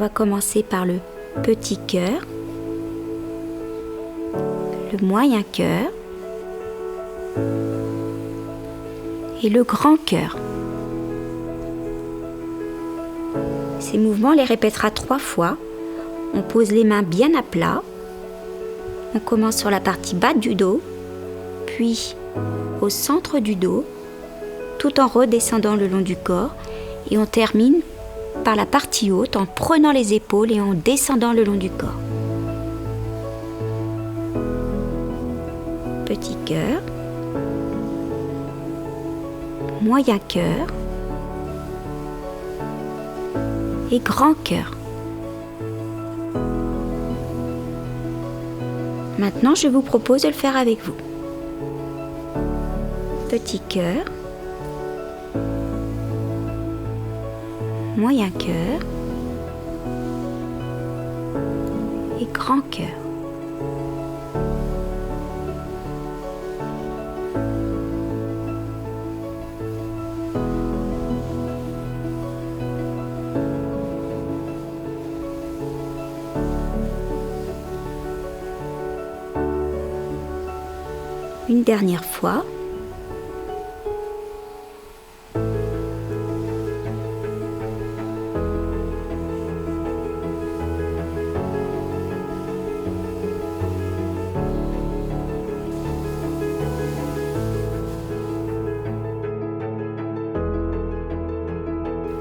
va commencer par le petit cœur, le moyen cœur et le grand cœur. Ces mouvements, on les répétera 3 fois. On pose les mains bien à plat. On commence sur la partie basse du dos, puis au centre du dos, tout en redescendant le long du corps. Et on termine par la partie haute en prenant les épaules et en descendant le long du corps. Petit cœur, moyen cœur et grand cœur. Maintenant, je vous propose de le faire avec vous. Petit cœur, moyen cœur et grand cœur. Une dernière fois.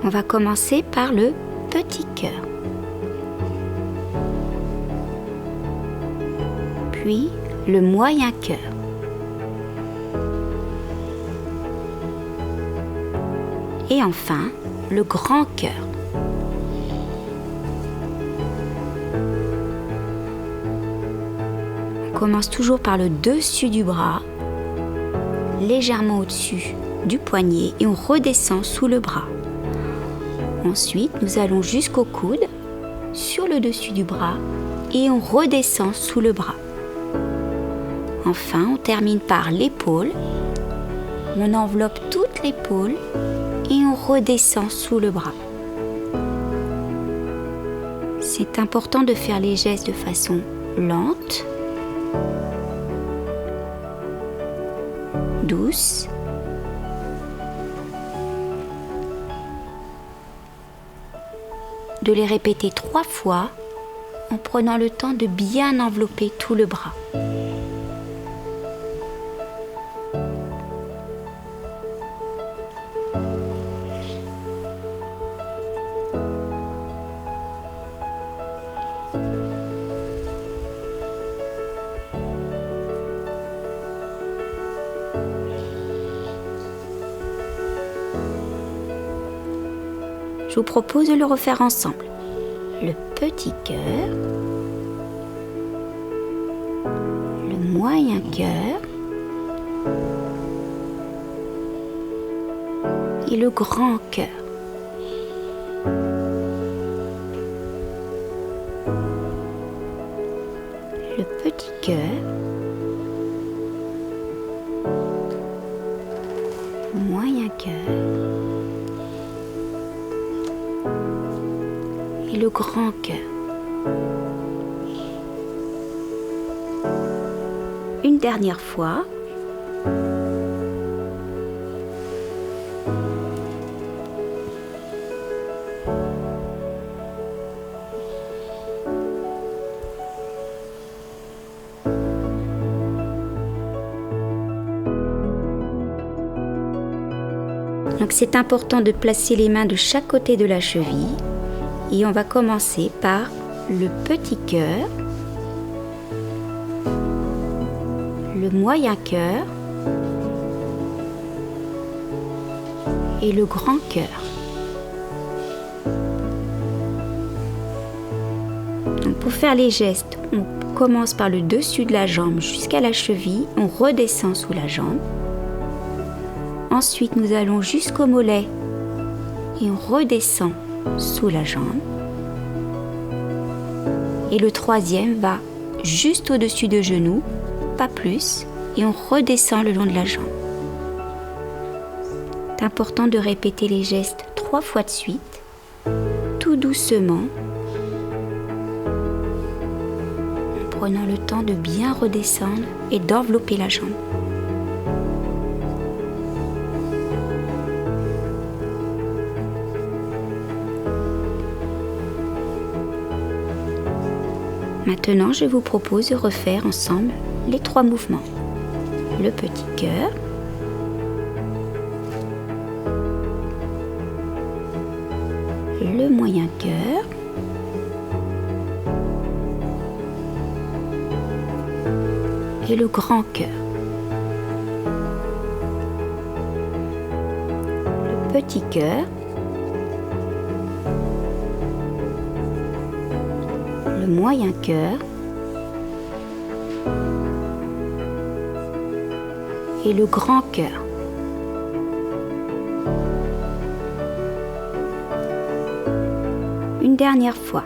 On va commencer par le petit cœur. Puis le moyen cœur. Et enfin, le grand cœur. On commence toujours par le dessus du bras, légèrement au-dessus du poignet et on redescend sous le bras. Ensuite, nous allons jusqu'au coude, sur le dessus du bras et on redescend sous le bras. Enfin, on termine par l'épaule. On enveloppe toute l'épaule et on redescend sous le bras. C'est important de faire les gestes de façon lente, douce, de les répéter 3 fois en prenant le temps de bien envelopper tout le bras. Je vous propose de le refaire ensemble. Le petit cœur, le moyen cœur et le grand cœur. Le petit cœur, moyen cœur et le grand cœur. Une dernière fois. Donc c'est important de placer les mains de chaque côté de la cheville. Et on va commencer par le petit cœur, le moyen cœur et le grand cœur. Donc pour faire les gestes, on commence par le dessus de la jambe jusqu'à la cheville, on redescend sous la jambe. Ensuite, nous allons jusqu'au mollet et on redescend sous la jambe. Et le troisième va juste au-dessus de genou, pas plus, et on redescend le long de la jambe. C'est important de répéter les gestes 3 fois de suite, tout doucement, prenant le temps de bien redescendre et d'envelopper la jambe. Maintenant, je vous propose de refaire ensemble les 3 mouvements. Le petit cœur, le moyen cœur, et le grand cœur. Le petit cœur, le moyen cœur et le grand cœur. Une dernière fois.